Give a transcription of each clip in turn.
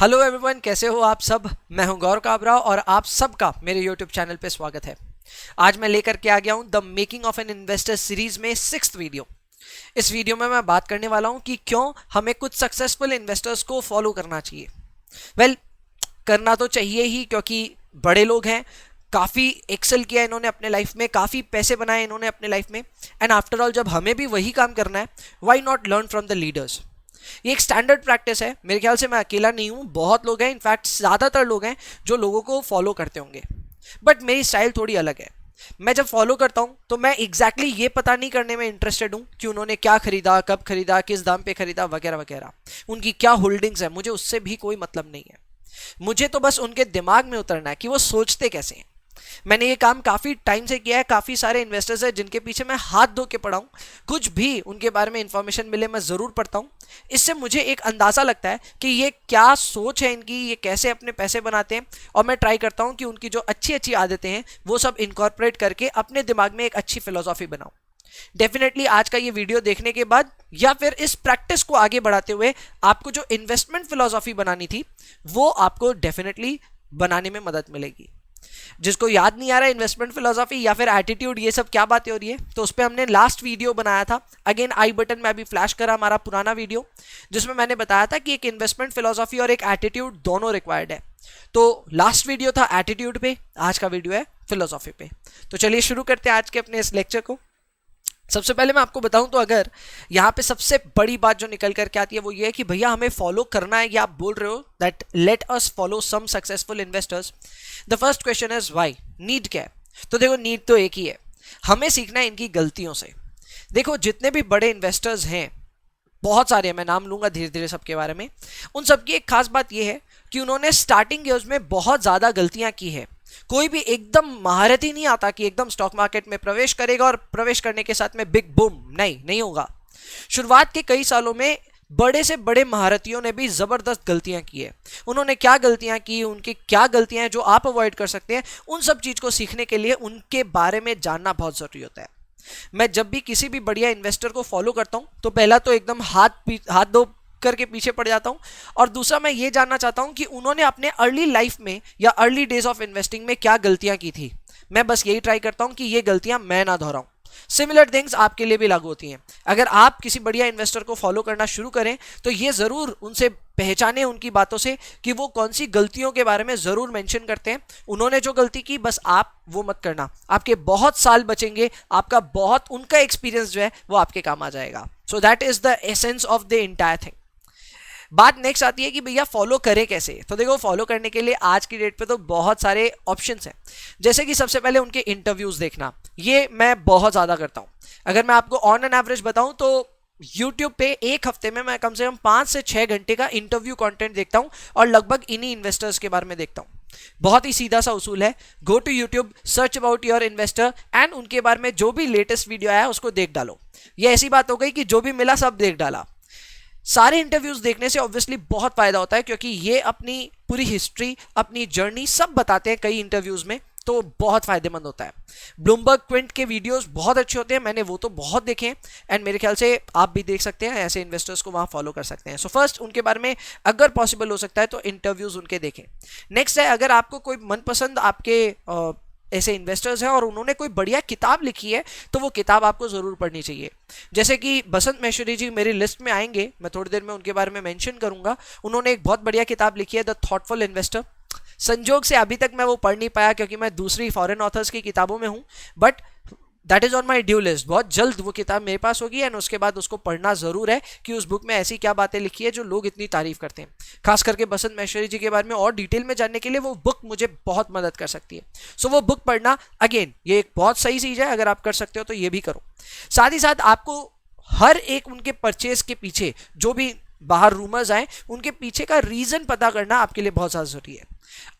Hello everyone, कैसे हो आप सब। मैं हूं गौरव काबरा और आप सबका मेरे यूट्यूब चैनल पे स्वागत है। आज मैं लेकर के आ गया हूं the making of an investor series में 6th वीडियो। इस वीडियो में मैं बात करने वाला हूं कि क्यों हमें कुछ सक्सेसफुल इन्वेस्टर्स को फॉलो करना चाहिए। वेल, करना तो चाहिए ही, क्योंकि बड़े लोग हैं, काफ़ी एक्सेल किया इन्होंने अपने लाइफ में, काफ़ी पैसे बनाए इन्होंने अपने लाइफ में। एंड आफ्टर ऑल जब हमें भी वही काम करना है, why not learn from the leaders. ये एक स्टैंडर्ड प्रैक्टिस है। मेरे ख्याल से मैं अकेला नहीं हूँ, बहुत लोग हैं, इनफैक्ट ज़्यादातर लोग हैं जो लोगों को फॉलो करते होंगे। बट मेरी स्टाइल थोड़ी अलग है। मैं जब फॉलो करता हूँ तो मैं एग्जैक्टली ये पता नहीं करने में इंटरेस्टेड हूँ कि उन्होंने क्या खरीदा, कब खरीदा, किस दाम पे खरीदा, वगैरह वगैरह। उनकी क्या होल्डिंग्स है, मुझे उससे भी कोई मतलब नहीं है। मुझे तो बस उनके दिमाग में उतरना है कि वो सोचते कैसे हैं। मैंने ये काम काफ़ी टाइम से किया है। काफ़ी सारे इन्वेस्टर्स हैं जिनके पीछे मैं हाथ धो के पड़ा हूँ। कुछ भी उनके बारे में इंफॉर्मेशन मिले मैं ज़रूर पढ़ता हूँ। इससे मुझे एक अंदाज़ा लगता है कि ये क्या सोच है इनकी, ये कैसे अपने पैसे बनाते हैं। और मैं ट्राई करता हूँ कि उनकी जो अच्छी अच्छी आदतें हैं वो सब इनकॉर्पोरेट करके अपने दिमाग में एक अच्छी फिलोसॉफी बनाऊँ। डेफिनेटली आज का ये वीडियो देखने के बाद या फिर इस प्रैक्टिस को आगे बढ़ाते हुए आपको जो इन्वेस्टमेंट फिलोसॉफी बनानी थी वो आपको डेफिनेटली बनाने में मदद मिलेगी। जिसको याद नहीं आ रहा इन्वेस्टमेंट फिलोसॉफी या फिर एटीट्यूड, ये सब क्या बातें हो रही है, तो उस पर हमने लास्ट वीडियो बनाया था। अगेन आई बटन में अभी फ्लैश करा हमारा पुराना वीडियो, जिसमें मैंने बताया था कि एक इन्वेस्टमेंट फिलोसॉफी और एक एटीट्यूड दोनों रिक्वायर्ड है। तो लास्ट वीडियो था एटीट्यूड पे, आज का वीडियो है फिलोसॉफी पे। तो चलिए शुरू करते हैं आज के अपने इस लेक्चर को। सबसे पहले मैं आपको बताऊं तो अगर यहाँ पे सबसे बड़ी बात जो निकल करके आती है वो ये है कि भैया हमें फॉलो करना है, या आप बोल रहे हो that let us follow some successful investors. The first question is why. Need क्या है? तो देखो, नीड तो एक ही है, हमें सीखना है इनकी गलतियों से। देखो, जितने भी बड़े इन्वेस्टर्स हैं, बहुत सारे हैं, मैं नाम लूंगा धीरे धीरे सबके बारे में। उन सबकी एक खास बात यह है कि उन्होंने स्टार्टिंग ईयर्स में बहुत ज़्यादा गलतियां की है। कोई भी एकदम महारत ही नहीं आता कि एकदम स्टॉक मार्केट में प्रवेश करेगा और प्रवेश करने के साथ में बिग बूम, नहीं होगा। शुरुआत के कई सालों में बड़े से बड़े महारथियों ने भी जबरदस्त गलतियां की है। उन्होंने क्या गलतियां की, उनकी क्या गलतियां हैं जो आप अवॉइड कर सकते हैं, उन सब चीज को सीखने के लिए उनके बारे में जानना बहुत जरूरी होता है। मैं जब भी किसी भी बढ़िया इन्वेस्टर को फॉलो करता हूं तो पहला तो एकदम हाथ धो करके पीछे पड़ जाता हूं, और दूसरा मैं ये जानना चाहता हूं कि उन्होंने अपने अर्ली लाइफ में या अर्ली डेज ऑफ इन्वेस्टिंग में क्या गलतियां की थी। मैं बस यही ट्राई करता हूं कि ये गलतियां मैं ना दोहराऊं। सिमिलर थिंग्स आपके लिए भी लागू होती हैं। अगर आप किसी बढ़िया इन्वेस्टर को फॉलो करना शुरू करें तो ये जरूर उनसे पहचाने, उनकी बातों से, कि वो कौन सी गलतियों के बारे में जरूर मेंशन करते हैं। उन्होंने जो गलती की बस आप वो मत करना, आपके बहुत साल बचेंगे, आपका बहुत, उनका एक्सपीरियंस जो है वो आपके काम आ जाएगा। So that is the essence of the entire thing. बात नेक्स्ट आती है कि भैया फॉलो करें कैसे। तो देखो, फॉलो करने के लिए आज की डेट पे तो बहुत सारे ऑप्शंस हैं। जैसे कि सबसे पहले उनके इंटरव्यूज देखना, ये मैं बहुत ज़्यादा करता हूँ। अगर मैं आपको ऑन एन एवरेज बताऊँ तो YouTube पे एक हफ्ते में मैं कम से कम 5 से 6 घंटे का इंटरव्यू कंटेंट देखता हूँ, और लगभग इन्हीं इन्वेस्टर्स के बारे में देखता हूँ। बहुत ही सीधा सा उसूल है, go to YouTube, search about your investor and उनके बारे में जो भी लेटेस्ट वीडियो आया उसको देख डालो। ये ऐसी बात हो गई कि जो भी मिला सब देख डाला। सारे इंटरव्यूज देखने से ऑब्वियसली बहुत फायदा होता है, क्योंकि ये अपनी पूरी हिस्ट्री, अपनी जर्नी सब बताते हैं कई इंटरव्यूज में, तो बहुत फायदेमंद होता है। ब्लूमबर्ग क्विंट के वीडियोस बहुत अच्छे होते हैं, मैंने वो तो बहुत देखे हैं, एंड मेरे ख्याल से आप भी देख सकते हैं, ऐसे इन्वेस्टर्स को वहाँ फॉलो कर सकते हैं। सो फर्स्ट उनके बारे में अगर पॉसिबल हो सकता है तो इंटरव्यूज उनके देखें। नेक्स्ट है, अगर आपको कोई मनपसंद आपके ऐसे इन्वेस्टर्स हैं और उन्होंने कोई बढ़िया किताब लिखी है तो वो किताब आपको ज़रूर पढ़नी चाहिए। जैसे कि बसंत महेश्वरी जी मेरी लिस्ट में आएंगे, मैं थोड़ी देर में उनके बारे में मेंशन करूंगा। उन्होंने एक बहुत बढ़िया किताब लिखी है, द थॉटफुल इन्वेस्टर। संजोग से अभी तक मैं वो पढ़ नहीं पाया क्योंकि मैं दूसरी फॉरेन ऑथर्स की किताबों में हूँ, but that is on my due list. बहुत जल्द वो किताब मेरे पास होगी, एंड उसके बाद उसको पढ़ना ज़रूर है कि उस बुक में ऐसी क्या बातें लिखी है जो लोग इतनी तारीफ करते हैं। खास करके बसंत महेश्वरी जी के बारे में और डिटेल में जानने के लिए वो बुक मुझे बहुत मदद कर सकती है। सो वो बुक पढ़ना, अगेन ये एक बहुत सही चीज़ है, अगर आप कर सकते हो तो ये भी करो। साथ ही साथ आपको हर एक उनके परचेज के पीछे जो भी बाहर रूमर्स आए उनके पीछे का रीजन पता करना आपके लिए बहुत ज़्यादा जरूरी है।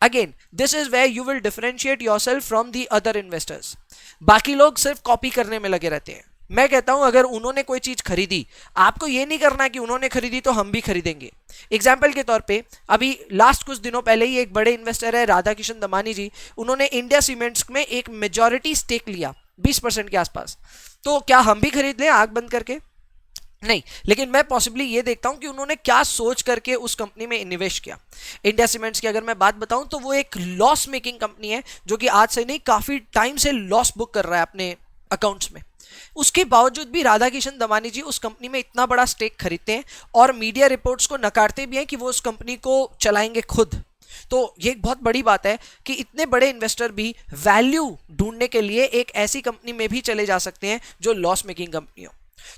Again this is where you will differentiate yourself from the other investors. बाकी लोग सिर्फ कॉपी करने में लगे रहते हैं। मैं कहता हूं अगर उन्होंने कोई चीज खरीदी, आपको ये नहीं करना कि उन्होंने खरीदी तो हम भी खरीदेंगे। एग्जाम्पल के तौर पे अभी लास्ट कुछ दिनों पहले ही एक बड़े इन्वेस्टर है राधा किशन दमानी जी, उन्होंने इंडिया सीमेंट्स में एक मेजॉरिटी स्टेक लिया 20% के आसपास। तो क्या हम भी खरीद लें आंख बंद करके? नहीं, लेकिन मैं पॉसिबली ये देखता हूं कि उन्होंने क्या सोच करके उस कंपनी में निवेश किया। इंडिया सीमेंट्स की अगर मैं बात बताऊं तो वो एक लॉस मेकिंग कंपनी है, जो कि आज से नहीं काफी टाइम से लॉस बुक कर रहा है अपने अकाउंट्स में। उसके बावजूद भी राधा किशन दमानी जी उस कंपनी में इतना बड़ा स्टेक खरीदते हैं और मीडिया रिपोर्ट्स को नकारते भी हैं कि वो उस कंपनी को चलाएंगे खुद। तो ये एक बहुत बड़ी बात है कि इतने बड़े इन्वेस्टर भी वैल्यू ढूंढने के लिए एक ऐसी कंपनी में भी चले जा सकते हैं जो लॉस मेकिंग कंपनी हो।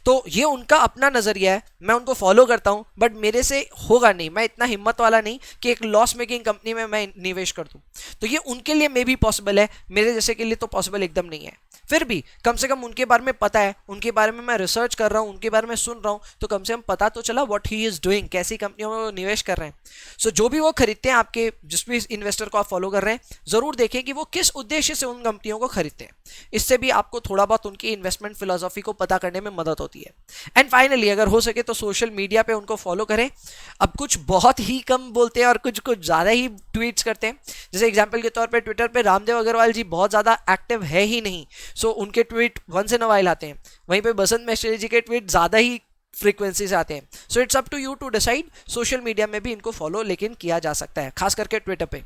तो ये उनका अपना नजरिया है, मैं उनको फॉलो करता हूं, बट मेरे से होगा नहीं, मैं इतना हिम्मत वाला नहीं कि एक लॉस मेकिंग कंपनी में मैं निवेश कर दूं। तो ये उनके लिए मे भी पॉसिबल है, मेरे जैसे के लिए तो पॉसिबल एकदम नहीं है। फिर भी कम से कम उनके बारे में पता है, उनके बारे में मैं रिसर्च कर रहा हूं, उनके बारे में सुन रहा हूं, तो कम से कम पता तो चला व्हाट ही इज डूइंग, कैसी कंपनियों में वो निवेश कर रहे हैं। सो जो भी वो खरीदते हैं, आपके जिस भी इन्वेस्टर को आप फॉलो कर रहे हैं, जरूर देखें कि वो किस उद्देश्य से उन कंपनियों को खरीदते हैं। इससे भी आपको थोड़ा बहुत उनकी इन्वेस्टमेंट फिलोसॉफी को पता करने में मदद होती है। एंड फाइनली, अगर हो सके तो सोशल मीडिया पे उनको फॉलो करें। अब कुछ बहुत ही कम बोलते हैं और कुछ कुछ ज़्यादा ही ट्वीट्स करते हैं। जैसे एग्जांपल के तौर पे ट्विटर पे रामदेव अग्रवाल जी बहुत ज़्यादा एक्टिव है ही नहीं, सो उनके tweet once in a while आते हैं। वहीं पे बसंत मिश्रा जी के ट्वीट ज़्यादा ही फ्रीक्वेंसी से आते हैं। So it's up to you to decide. Social media में भी इनको फॉलो लेकिन किया जा सकता है, खास करके ट्विटर पे।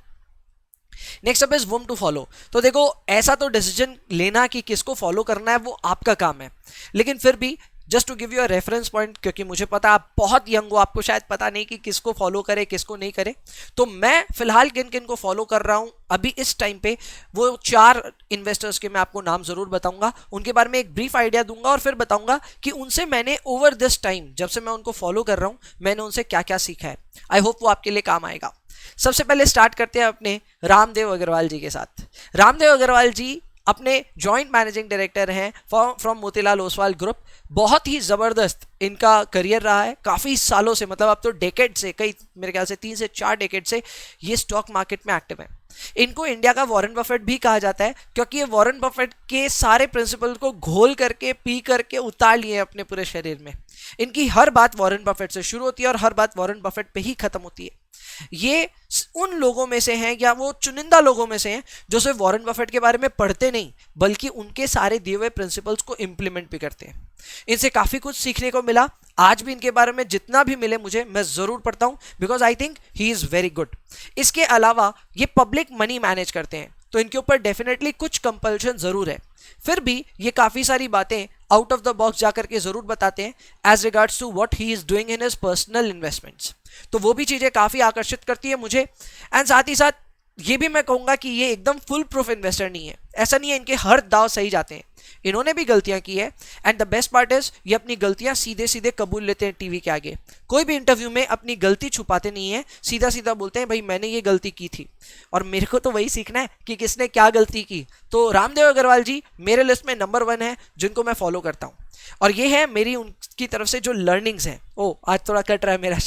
Next up is whom to follow. तो देखो, ऐसा तो डिसीजन लेना कि किसको फॉलो करना है वो आपका काम है, लेकिन फिर भी just to give you a reference point, क्योंकि मुझे पता है आप बहुत यंग हो, आपको शायद पता नहीं कि किसको फॉलो करे किसको नहीं करे, तो मैं फिलहाल किन किन को फॉलो कर रहा हूं अभी इस टाइम पे, वो 4 इन्वेस्टर्स के मैं आपको नाम जरूर बताऊंगा, उनके बारे में एक ब्रीफ आइडिया दूंगा और फिर बताऊंगा कि उनसे मैंने ओवर दिस टाइम, जब से मैं उनको फॉलो कर रहा हूं, मैंने उनसे क्या क्या सीखा है। आई होप वो आपके लिए काम आएगा। सबसे पहले स्टार्ट करते हैं अपने रामदेव अग्रवाल जी के साथ। रामदेव अग्रवाल जी अपने जॉइंट मैनेजिंग डायरेक्टर हैं फ्रॉम मोतीलाल ओसवाल ग्रुप। बहुत ही ज़बरदस्त इनका करियर रहा है काफ़ी सालों से, मतलब अब तो डेकेड से, कई मेरे ख्याल से 3 से 4 डेकेड से ये स्टॉक मार्केट में एक्टिव है। इनको इंडिया का वॉरेन बफेट भी कहा जाता है, क्योंकि ये वॉरेन बफेट के सारे प्रिंसिपल को घोल करके पी करके उतार लिए अपने पूरे शरीर में। इनकी हर बात वॉरेन बफेट से शुरू होती है और हर बात वॉरेन बफेट पे ही खत्म होती है। ये उन लोगों में से हैं, या वो चुनिंदा लोगों में से हैं, जो सिर्फ वॉरेन बफेट के बारे में पढ़ते नहीं बल्कि उनके सारे दिए हुए प्रिंसिपल्स को इंप्लीमेंट भी करते हैं। इनसे काफी कुछ सीखने को मिला। आज भी इनके बारे में जितना भी मिले मुझे, मैं जरूर पढ़ता हूं, because I think he is very good. इसके अलावा ये पब्लिक मनी मैनेज करते हैं, तो इनके ऊपर डेफिनेटली कुछ कंपल्शन जरूर है। फिर भी ये काफी सारी बातें आउट ऑफ द बॉक्स जाकर के जरूर बताते हैं as regards to what he is doing in his personal investments. तो वो भी चीजें काफी आकर्षित करती है मुझे। एंड साथ ही साथ ये भी मैं कहूंगा कि ये एकदम फुल प्रूफ इन्वेस्टर नहीं है। ऐसा नहीं है इनके हर दाव सही जाते हैं, इन्होंने भी गलतियां की है। And the best part is ये अपनी गलतियां सीधे सीधे कबूल लेते हैं टीवी के आगे। कोई भी इंटरव्यू में अपनी गलती छुपाते नहीं है, सीधा सीधा बोलते हैं भाई मैंने ये गलती की थी। और मेरे को तो वही सीखना है कि किसने क्या गलती की। तो रामदेव अग्रवाल जी मेरे लिस्ट में नंबर 1 है जिनको मैं फॉलो करता हूँ, और ये है मेरी उनकी तरफ से जो लर्निंग्स हैं। ओ आज थोड़ा कट रहा है मेरा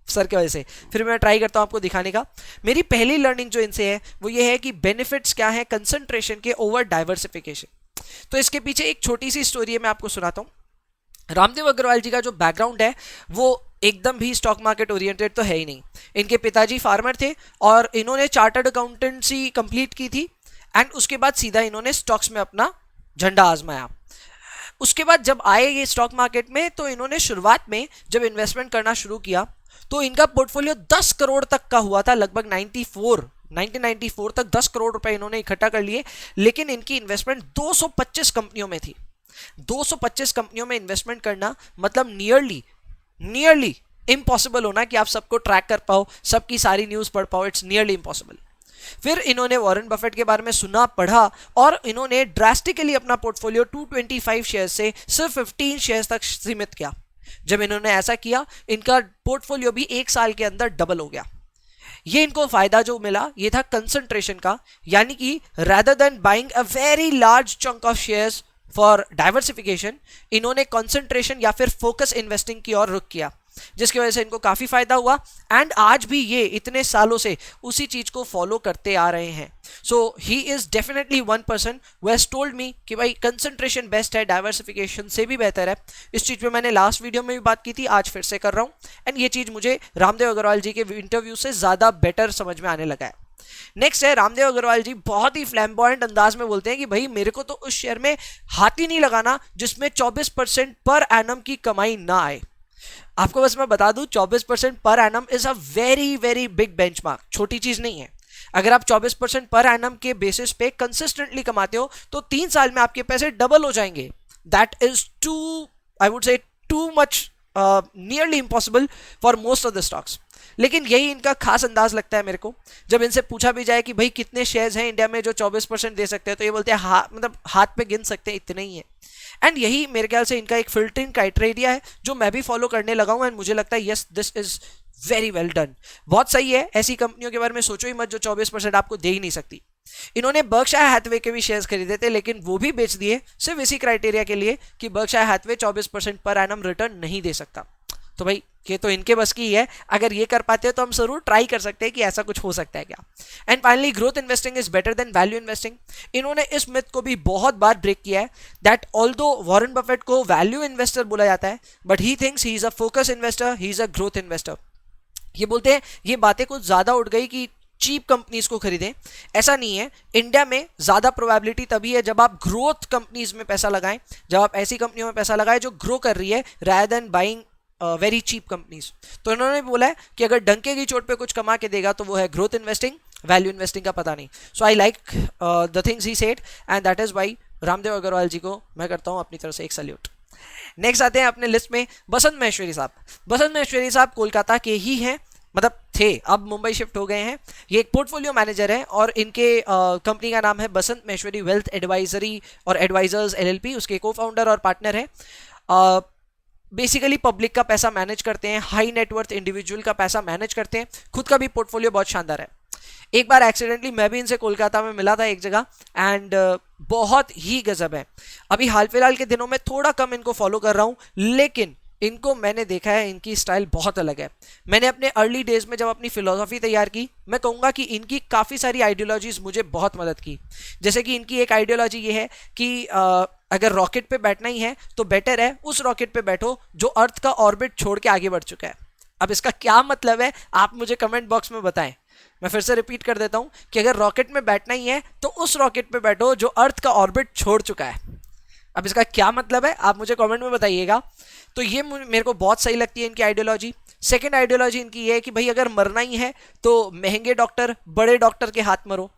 सर की वजह से, फिर मैं ट्राई करता हूं आपको दिखाने का। मेरी पहली लर्निंग जो इनसे है वो ये है कि बेनिफिट्स क्या है कंसंट्रेशन के ओवर डाइवर्सिफिकेशन। तो इसके पीछे एक छोटी सी स्टोरी है, मैं आपको सुनाता हूं। रामदेव अग्रवाल जी का जो बैकग्राउंड है वो एकदम भी स्टॉक मार्केट ओरिएंटेड तो है ही नहीं। इनके पिताजी फार्मर थे और इन्होंने चार्टर्ड अकाउंटेंसी कंप्लीट की थी, एंड उसके बाद सीधा इन्होंने स्टॉक्स में अपना झंडा आजमाया। उसके बाद जब आए ये स्टॉक मार्केट में, तो इन्होंने शुरुआत में जब इन्वेस्टमेंट करना शुरू किया तो इनका पोर्टफोलियो 10 करोड़ तक का हुआ था। लगभग 1994 तक 10 करोड़ रुपए इन्होंने इकट्ठा कर लिए, लेकिन इनकी इन्वेस्टमेंट 225 कंपनियों में थी। 225 कंपनियों में इन्वेस्टमेंट करना मतलब नियरली इम्पॉसिबल होना कि आप सबको ट्रैक कर पाओ, सबकी सारी न्यूज़ पढ़ पाओ। It's nearly impossible. फिर इन्होंने वॉरेन बफेट के बारे में सुना, पढ़ा, और इन्होंने ड्रास्टिकली अपना पोर्टफोलियो 225 शेयर से सिर्फ 15 शेयर तक सीमित किया। जब इन्होंने ऐसा किया, इनका पोर्टफोलियो भी 1 साल के अंदर डबल हो गया। ये इनको फायदा जो मिला ये था कंसंट्रेशन का, यानी कि rather than buying a very large chunk of shares for diversification, इन्होंने कंसंट्रेशन या फिर फोकस इन्वेस्टिंग की ओर रुख किया, जिसकी वजह से इनको काफी फायदा हुआ। एंड आज भी ये इतने सालों से उसी चीज को फॉलो करते आ रहे हैं। So he is definitely one person who has told me कि भाई कंसंट्रेशन बेस्ट है, डाइवर्सिफिकेशन से भी बेहतर है। इस चीज पे मैंने लास्ट वीडियो में भी बात की थी, आज फिर से कर रहा हूं। एंड ये चीज मुझे रामदेव अग्रवाल जी के इंटरव्यू से ज्यादा बेटर समझ में आने लगा है। नेक्स्ट है रामदेव अग्रवाल जी, बहुत ही फ्लैम्बॉयंट अंदाज में बोलते हैं कि भाई मेरे को तो उस शेयर में हाथ ही नहीं लगाना जिसमें 24% पर एनम की कमाई ना आए। आपको बस मैं बता दूं 24% per annum is a very very big benchmark, छोटी चीज नहीं है। अगर आप 24% पर एनम के बेसिस पे कंसिस्टेंटली कमाते हो तो 3 साल में आपके पैसे डबल हो जाएंगे। That is too, I would say too much, nearly impossible for most of the stocks. लेकिन यही इनका खास अंदाज लगता है मेरे को। जब इनसे पूछा भी जाए कि भाई कितने शेयर्स हैं इंडिया में जो 24% दे सकते हैं, तो ये बोलते हैं मतलब हाथ पे गिन सकते हैं, इतने ही है। एंड यही मेरे ख्याल से इनका एक फिल्टरिंग क्राइटेरिया है जो मैं भी फॉलो करने लगा हूं, एंड मुझे लगता है yes this is very well done, बहुत सही है। ऐसी कंपनियों के बारे में सोचो ही मत जो 24% आपको दे ही नहीं सकती। इन्होंने बर्कशायर हैथवे के भी शेयर्स खरीदे थे, लेकिन वो भी बेच दिए सिर्फ इसी क्राइटेरिया के लिए कि Berkshire Hathaway 24% per annum return नहीं दे सकता। तो भाई ये तो इनके बस की है, अगर ये कर पाते हैं तो हम जरूर ट्राई कर सकते हैं कि ऐसा कुछ हो सकता है क्या। And finally growth investing is better than value investing. इन्होंने इस मिथ को भी बहुत बार ब्रेक किया है दैट ऑल्दो वॉरेन बफेट को वैल्यू इन्वेस्टर बोला जाता है, but he thinks he is a focus investor, he is a growth investor. ये बोलते हैं ये बातें कुछ ज्यादा उड़ गई कि चीप कंपनीज को खरीदें, ऐसा नहीं है। इंडिया में ज्यादा प्रोबेबिलिटी तभी है जब आप ग्रोथ कंपनीज में पैसा लगाएं, जब आप ऐसी कंपनियों में पैसा लगाएं जो ग्रो कर रही है rather than buying very cheap companies. तो इन्होंने बोला है कि अगर डंके की चोट पे कुछ कमा के देगा तो वो है ग्रोथ इन्वेस्टिंग, वैल्यू इन्वेस्टिंग का पता नहीं। So I like the things he said and that is why Ramdeo Agrawal ji को मैं करता हूँ अपनी तरफ से एक सल्यूट। नेक्स्ट आते हैं अपने लिस्ट में बसंत महेश्वरी साहब। बसंत महेश्वरी साहब कोलकाता के ही हैं, मतलब थे, अब मुंबई शिफ्ट हो गए हैं। ये एक पोर्टफोलियो मैनेजर है और इनके कंपनी का नाम है बसंत महेश्वरी वेल्थ एडवाइजरी और एडवाइजर्स एलएलपी। उसके को फाउंडर और पार्टनर है। बेसिकली पब्लिक का पैसा मैनेज करते हैं, हाई नेटवर्थ इंडिविजुअल का पैसा मैनेज करते हैं, खुद का भी पोर्टफोलियो बहुत शानदार है। एक बार एक्सीडेंटली मैं भी इनसे कोलकाता में मिला था एक जगह, एंड बहुत ही गजब है। अभी हाल फिलहाल के दिनों में थोड़ा कम इनको फॉलो कर रहा हूँ, लेकिन इनको मैंने देखा है, इनकी स्टाइल बहुत अलग है। मैंने अपने अर्ली डेज में जब अपनी फिलोसॉफी तैयार की, मैं कहूँगा कि इनकी काफ़ी सारी आइडियोलॉजीज मुझे बहुत मदद की। जैसे कि इनकी एक आइडियोलॉजी ये है कि अगर रॉकेट पे बैठना ही है तो बेटर है उस रॉकेट पे बैठो जो अर्थ का ऑर्बिट छोड़ के आगे बढ़ चुका है। अब इसका क्या मतलब है आप मुझे कमेंट बॉक्स में बताएं। मैं फिर से रिपीट कर देता हूं कि अगर रॉकेट में बैठना ही है तो उस रॉकेट पे बैठो जो अर्थ का ऑर्बिट छोड़ चुका है। अब इसका क्या मतलब है आप मुझे कमेंट में बताइएगा। तो ये मेरे को बहुत सही लगती है इनकी आइडियोलॉजी। सेकेंड आइडियोलॉजी इनकी ये है कि भाई अगर मरना ही है तो महंगे डॉक्टर, बड़े डॉक्टर के हाथ मरो।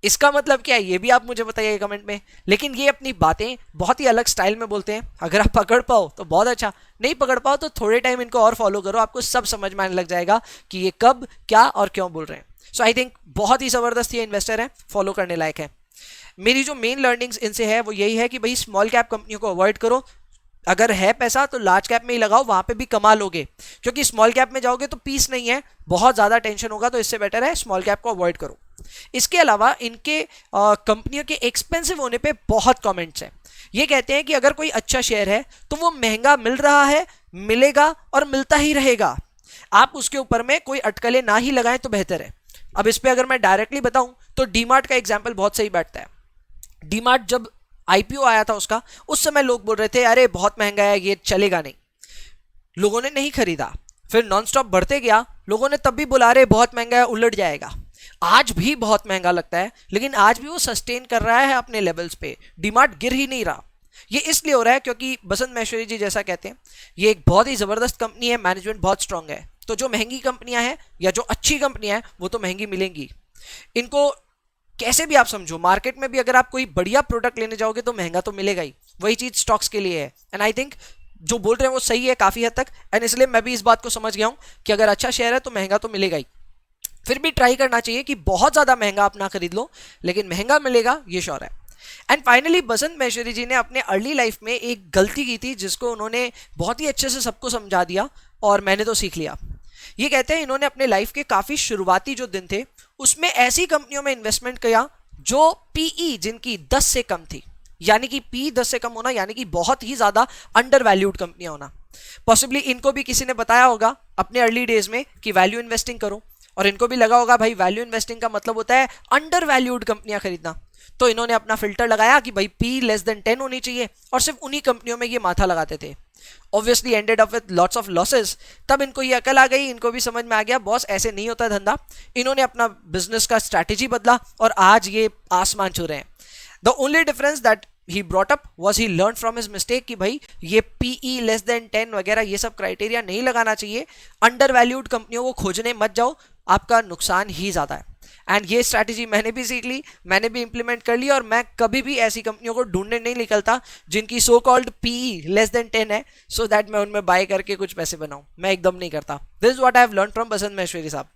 इसका मतलब क्या है ये भी आप मुझे बताइए कमेंट में। लेकिन ये अपनी बातें बहुत ही अलग स्टाइल में बोलते हैं। अगर आप पकड़ पाओ तो बहुत अच्छा, नहीं पकड़ पाओ तो थोड़े टाइम इनको और फॉलो करो, आपको सब समझ में आने लग जाएगा कि ये कब क्या और क्यों बोल रहे हैं। सो आई थिंक बहुत ही ज़बरदस्त ये इन्वेस्टर है, फॉलो करने लायक है। मेरी जो मेन लर्निंग्स इनसे है वो यही है कि भाई स्मॉल कैप कंपनियों को अवॉइड करो। अगर है पैसा तो लार्ज कैप में ही लगाओ, वहां पे भी कमा लोगे, क्योंकि स्मॉल कैप में जाओगे तो पीस नहीं है, बहुत ज़्यादा टेंशन होगा। तो इससे बेटर है स्मॉल कैप को अवॉइड करो। इसके अलावा इनके कंपनियों के एक्सपेंसिव होने पे बहुत कमेंट्स हैं। ये कहते हैं कि अगर कोई अच्छा शेयर है तो वो महंगा मिल रहा है, मिलेगा और मिलता ही रहेगा, आप उसके ऊपर में कोई अटकलें ना ही लगाएं तो बेहतर है। अब इस पे अगर मैं डायरेक्टली बताऊं तो डीमार्ट का एग्जाम्पल बहुत सही बैठता है। डीमार्ट जब आईपीओ आया था उसका, उस समय लोग बोल रहे थे अरे बहुत महंगा है, ये चलेगा नहीं, लोगों ने नहीं खरीदा। फिर नॉन स्टॉप बढ़ते गया, लोगों ने तब भी बोला अरे बहुत महंगा है, उलट जाएगा। आज भी बहुत महंगा लगता है, लेकिन आज भी वो सस्टेन कर रहा है अपने लेवल्स पे, डीमार्ट गिर ही नहीं रहा। ये इसलिए हो रहा है क्योंकि बसंत महेश्वरी जी जैसा कहते हैं ये एक बहुत ही ज़बरदस्त कंपनी है, मैनेजमेंट बहुत स्ट्रांग है। तो जो महंगी कंपनियां हैं या जो अच्छी कंपनियां हैं वो तो महंगी मिलेंगी। इनको कैसे भी आप समझो, मार्केट में भी अगर आप कोई बढ़िया प्रोडक्ट लेने जाओगे तो महंगा तो मिलेगा ही। वही चीज़ स्टॉक्स के लिए है। एंड आई थिंक जो बोल रहे हैं वो सही है काफ़ी हद तक, एंड इसलिए मैं भी इस बात को समझ गया हूँ कि अगर अच्छा शेयर है तो महंगा तो मिलेगा ही। फिर भी ट्राई करना चाहिए कि बहुत ज़्यादा महंगा आप ना खरीद लो, लेकिन महंगा मिलेगा ये श्योर है। एंड फाइनली बसंत महेश्वरी जी ने अपने अर्ली लाइफ में एक गलती की थी जिसको उन्होंने बहुत ही अच्छे से सबको समझा दिया और मैंने तो सीख लिया। ये कहते हैं इन्होंने अपने लाइफ के काफ़ी शुरुआती जो दिन थे उसमें ऐसी कंपनियों में इन्वेस्टमेंट किया जो पीई जिनकी 10 से कम थी, यानी कि पी 10 से कम होना यानी कि बहुत ही ज़्यादा अंडर वैल्यूड कंपनियां होना। पॉसिबली इनको भी किसी ने बताया होगा अपने अर्ली डेज में कि वैल्यू इन्वेस्टिंग करो, और इनको भी लगा होगा भाई वैल्यू इन्वेस्टिंग का मतलब होता है अंडर वैल्यूड कंपनियां खरीदना। तो इन्होंने अपना फिल्टर लगाया कि भाई पी लेस देन 10 होनी चाहिए और सिर्फ उन्हीं कंपनियों में ये माथा लगाते थे। Obviously ended up with lots of losses. तब इनको ये अकल आ गई, इनको भी समझ में आ गया बॉस ऐसे नहीं होता धंधा। इन्होंने अपना बिजनेस का स्ट्रैटेजी बदला और आज ये आसमान छू रहे हैं। The only difference that he brought up was he learned from his mistake कि भाई ये PE लेस देन 10 वगैरह ये सब क्राइटेरिया नहीं लगाना चाहिए। अंडर वैल्यूड कंपनियों को खोजने मत जाओ, आपका नुकसान ही ज्यादा है। एंड ये स्ट्रैटेजी मैंने भी सीख ली, मैंने भी इंप्लीमेंट कर ली, और मैं कभी भी ऐसी कंपनियों को ढूंढने नहीं निकलता जिनकी so called PE less than 10 है, सो दैट मैं उनमें बाय करके कुछ पैसे बनाऊं। मैं एकदम नहीं करता। This is what I have learn from Basant Maheshwari साहब।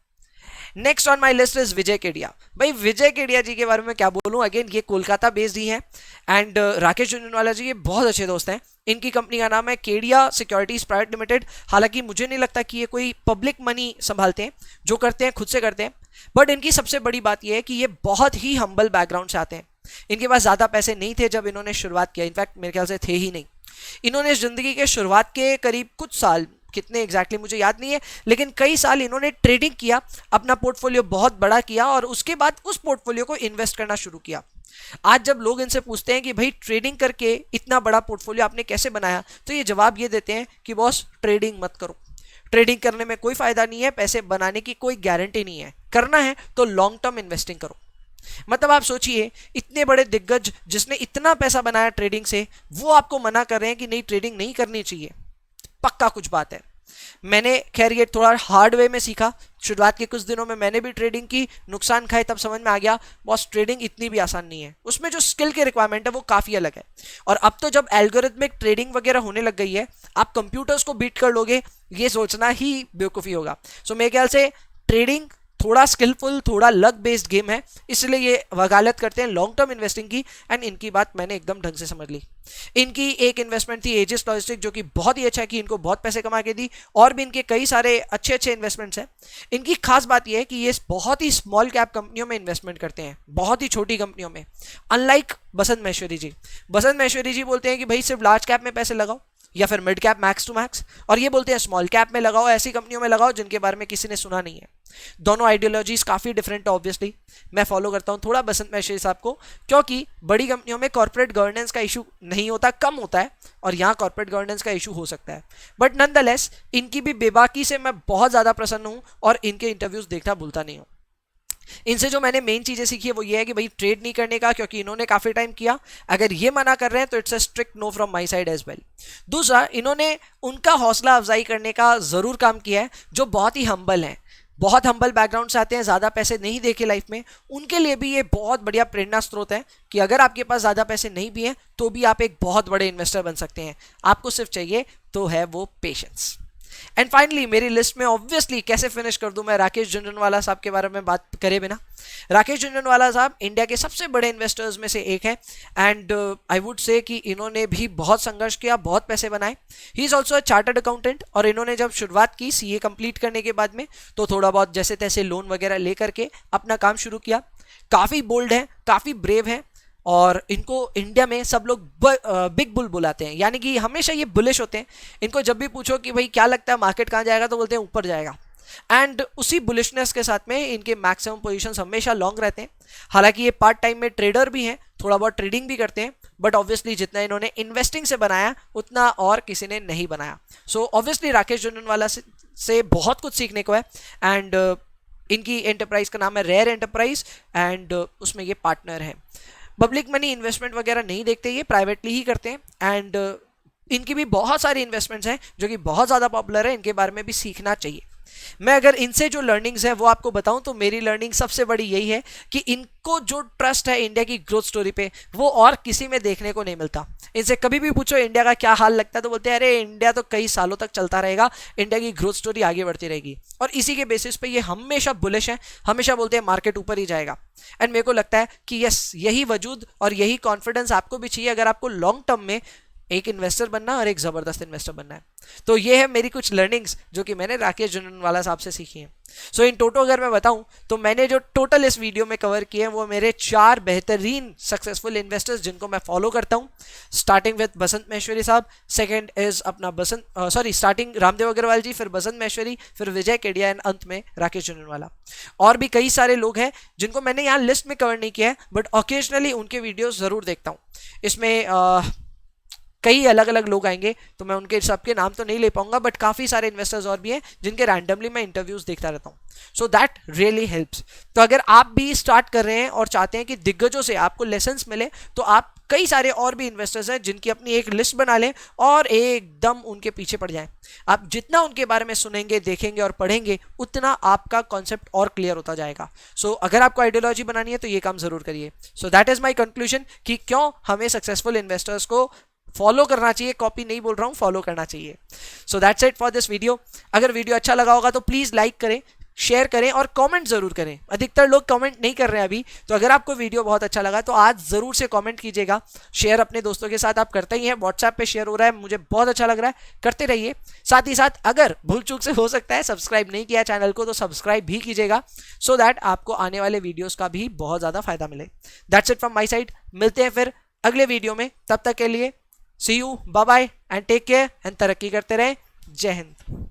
Next on my list is Vijay Kedia. भाई विजय केडिया जी के बारे में क्या बोलूं, अगेन ये कोलकाता बेस्ड ही हैं एंड राकेश झुनझुनवाला जी ये बहुत अच्छे दोस्त हैं। इनकी कंपनी का नाम है केडिया सिक्योरिटीज प्राइवेट लिमिटेड। हालांकि मुझे नहीं लगता कि ये कोई पब्लिक मनी संभालते हैं, जो करते हैं खुद से करते हैं। बट इनकी सबसे बड़ी बात यह है कि ये बहुत ही हम्बल बैकग्राउंड से आते हैं। इनके पास ज्यादा पैसे नहीं थे जब इन्होंने शुरुआत किया, इनफैक्ट मेरे ख्याल से थे ही नहीं। इन्होंने जिंदगी के शुरुआत के करीब कुछ साल, कितने एग्जैक्टली मुझे याद नहीं है, लेकिन कई साल इन्होंने ट्रेडिंग किया, अपना पोर्टफोलियो बहुत बड़ा किया और उसके बाद उस पोर्टफोलियो को इन्वेस्ट करना शुरू किया। आज जब लोग इनसे पूछते हैं कि भाई ट्रेडिंग करके इतना बड़ा पोर्टफोलियो आपने कैसे बनाया, तो ये जवाब ये देते हैं कि बॉस ट्रेडिंग मत करो, ट्रेडिंग करने में कोई फायदा नहीं है, पैसे बनाने की कोई गारंटी नहीं है, करना है तो लॉन्ग टर्म इन्वेस्टिंग करो। मतलब आप सोचिए, इतने बड़े दिग्गज जिसने इतना पैसा बनाया ट्रेडिंग से, वो आपको मना कर रहे हैं कि नहीं ट्रेडिंग नहीं करनी चाहिए। पक्का कुछ बात है। मैंने खैर ये थोड़ा हार्ड वे में सीखा, शुरुआत के कुछ दिनों में मैंने भी ट्रेडिंग की, नुकसान खाए, तब समझ में आ गया बॉस ट्रेडिंग इतनी भी आसान नहीं है, उसमें जो स्किल की रिक्वायरमेंट है वो काफ़ी अलग है। और अब तो जब एल्गोरिथमिक ट्रेडिंग वगैरह होने लग गई है, आप कंप्यूटर्स को बीट कर लोगे, ये सोचना ही बेवकूफ़ी होगा। सो मेरे ख्याल से ट्रेडिंग थोड़ा स्किलफुल, थोड़ा लक बेस्ड गेम है, इसलिए ये वकालत करते हैं लॉन्ग टर्म इन्वेस्टिंग की। एंड इनकी बात मैंने एकदम ढंग से समझ ली। इनकी एक इन्वेस्टमेंट थी एजिस लॉजिस्टिक, जो कि बहुत ही अच्छा कि इनको बहुत पैसे कमा के दी, और भी इनके कई सारे अच्छे अच्छे इन्वेस्टमेंट्स हैं। इनकी खास बात यह है कि ये बहुत ही स्मॉल कैप कंपनियों में इन्वेस्टमेंट करते हैं, बहुत ही छोटी कंपनियों में, अनलाइक बसंत महेश्वरी जी। बसंत महेश्वरी जी बोलते हैं कि भाई सिर्फ लार्ज कैप में पैसे लगाओ या फिर mid cap max to max, और ये बोलते हैं स्मॉल कैप में लगाओ, ऐसी कंपनियों में लगाओ जिनके बारे में किसी ने सुना नहीं है। दोनों आइडियोलॉजीज काफी डिफरेंट है। ऑब्वियसली मैं फॉलो करता हूं थोड़ा बसंत महेश्वरी साहब को, क्योंकि बड़ी कंपनियों में कॉर्पोरेट गवर्नेंस का इशू नहीं होता, कम होता है, और यहाँ कॉर्पोरेट गवर्नेंस का इशू हो सकता है। बट नॉनदलेस इनकी भी बेबाकी से मैं बहुत ज्यादा प्रसन्न हूं और इनके इंटरव्यूज देखना भूलता नहीं हूं। इनसे जो मैंने मेन चीजें सीखी है वो ये है कि भाई ट्रेड नहीं करने का, क्योंकि इन्होंने काफी टाइम किया। अगर ये मना कर रहे हैं तो it's a strict no from my side as well. दूसरा, इन्होंने उनका हौसला अफजाई करने का जरूर काम किया है जो बहुत ही हम्बल हैं, बहुत हम्बल बैकग्राउंड से आते हैं, ज़्यादा पैसे नहीं देखे लाइफ में। उनके लिए भी ये बहुत बढ़िया प्रेरणा स्रोत है कि अगर आपके पास ज़्यादा पैसे नहीं भी हैं तो भी आप एक बहुत बड़े इन्वेस्टर बन सकते हैं। आपको सिर्फ चाहिए तो है वो पेशेंस। एंड फाइनली मेरी लिस्ट में ऑब्वियसली कैसे फिनिश कर दूं मैं राकेश झुनझुनवाला साहब के बारे में बात करे बिना। राकेश झुनझुनवाला साहब इंडिया के सबसे बड़े इन्वेस्टर्स में से एक हैं एंड आई वुड से कि इन्होंने भी बहुत संघर्ष किया, बहुत पैसे बनाए। He is also a chartered accountant, और इन्होंने जब शुरुआत की सीए कंप्लीट करने के बाद में तो थोड़ा बहुत जैसे तैसे लोन वगैरह लेकर के अपना काम शुरू किया। काफ़ी बोल्ड है, काफ़ी ब्रेव है, और इनको इंडिया में सब लोग बिग बुल बुलाते हैं, यानी कि हमेशा ये बुलिश होते हैं। इनको जब भी पूछो कि भाई क्या लगता है मार्केट कहाँ जाएगा, तो बोलते हैं ऊपर जाएगा। एंड उसी बुलिशनेस के साथ में इनके मैक्सिमम पोजीशंस हमेशा लॉन्ग रहते हैं। हालांकि ये पार्ट टाइम में ट्रेडर भी हैं, थोड़ा बहुत ट्रेडिंग भी करते हैं, बट ऑब्वियसली जितना इन्होंने इन्वेस्टिंग से बनाया उतना और किसी ने नहीं बनाया। सो ऑब्वियसली राकेश झुनझुनवाला से बहुत कुछ सीखने को है। एंड इनकी एंटरप्राइज का नाम है रेयर एंटरप्राइज, एंड उसमें ये पार्टनर है। पब्लिक मनी इन्वेस्टमेंट वगैरह नहीं देखते, ये प्राइवेटली ही करते हैं। एंड इनकी भी बहुत सारी इन्वेस्टमेंट्स हैं जो कि बहुत ज़्यादा पॉपुलर है, इनके बारे में भी सीखना चाहिए। मैं अगर इनसे जो लर्निंग्स है वो आपको बताऊं तो मेरी लर्निंग सबसे बड़ी यही है कि इनको जो ट्रस्ट है इंडिया की ग्रोथ स्टोरी पे वो और किसी में देखने को नहीं मिलता। इनसे कभी भी पूछो इंडिया का क्या हाल लगता है तो बोलते हैं अरे इंडिया तो कई सालों तक चलता रहेगा, इंडिया की ग्रोथ स्टोरी आगे बढ़ती रहेगी। और इसी के बेसिस पे ये हमेशा बुलिश है, हमेशा बोलते हैं मार्केट ऊपर ही जाएगा। एंड मेरे को लगता है कि यस, यही वजूद और यही कॉन्फिडेंस आपको भी चाहिए अगर आपको लॉन्ग टर्म में एक इन्वेस्टर बनना और एक जबरदस्त इन्वेस्टर बनना है। तो ये है मेरी कुछ लर्निंग्स जो कि मैंने राकेश झुनझुनवाला साहब से सीखी हैं। सो इन टोटल अगर मैं बताऊं तो मैंने जो टोटल इस वीडियो में कवर किए हैं वो मेरे 4 बेहतरीन सक्सेसफुल इन्वेस्टर्स जिनको मैं फॉलो करता हूं। स्टार्टिंग विद बसंत महेश्वरी साहब, सेकंड इज अपना स्टार्टिंग रामदेव अग्रवाल जी, फिर बसंत महेश्वरी, फिर विजय केडिया, एंड अंत में राकेश झुनझुनवाला। और भी कई सारे लोग हैं जिनको मैंने यहाँ लिस्ट में कवर नहीं किया है, बट ऑकेजनली उनके वीडियोज जरूर देखता हूँ। इसमें कई अलग अलग लोग आएंगे, तो मैं उनके सबके नाम तो नहीं ले पाऊंगा, बट काफ़ी सारे इन्वेस्टर्स और भी हैं जिनके रैंडमली मैं इंटरव्यूज देखता रहता हूँ. So that really helps. तो अगर आप भी स्टार्ट कर रहे हैं और चाहते हैं कि दिग्गजों से आपको लेसन्स मिले, तो आप कई सारे और भी इन्वेस्टर्स हैं जिनकी अपनी एक लिस्ट बना लें और एकदम उनके पीछे पड़ जाएं. आप जितना उनके बारे में सुनेंगे, देखेंगे और पढ़ेंगे, उतना आपका कॉन्सेप्ट और क्लियर होता जाएगा. सो अगर आपको आइडियोलॉजी बनानी है तो ये काम जरूर करिए. So that is my conclusion कि क्यों हमें सक्सेसफुल इन्वेस्टर्स को फॉलो करना चाहिए. कॉपी नहीं बोल रहा हूं, फॉलो करना चाहिए. So that's it for this video. अगर वीडियो अच्छा लगा होगा तो प्लीज लाइक करें, शेयर करें और कमेंट जरूर करें. अधिकतर लोग कमेंट नहीं कर रहे हैं अभी, तो अगर आपको वीडियो बहुत अच्छा लगा तो आज जरूर से कमेंट कीजिएगा. शेयर अपने दोस्तों के साथ आप करते ही हैं, व्हाट्सएप पे शेयर हो रहा है, मुझे बहुत अच्छा लग रहा है, करते रहिए. साथ ही साथ अगर भूल चूक से हो सकता है सब्सक्राइब नहीं किया चैनल को, तो सब्सक्राइब भी कीजिएगा, सो दैट आपको आने वाले वीडियोस का भी बहुत ज्यादा फायदा मिले. That's it from my side. मिलते हैं फिर अगले वीडियो में. तब तक के लिए see you, bye bye and take care and तरक्की करते रहें. जय हिंद.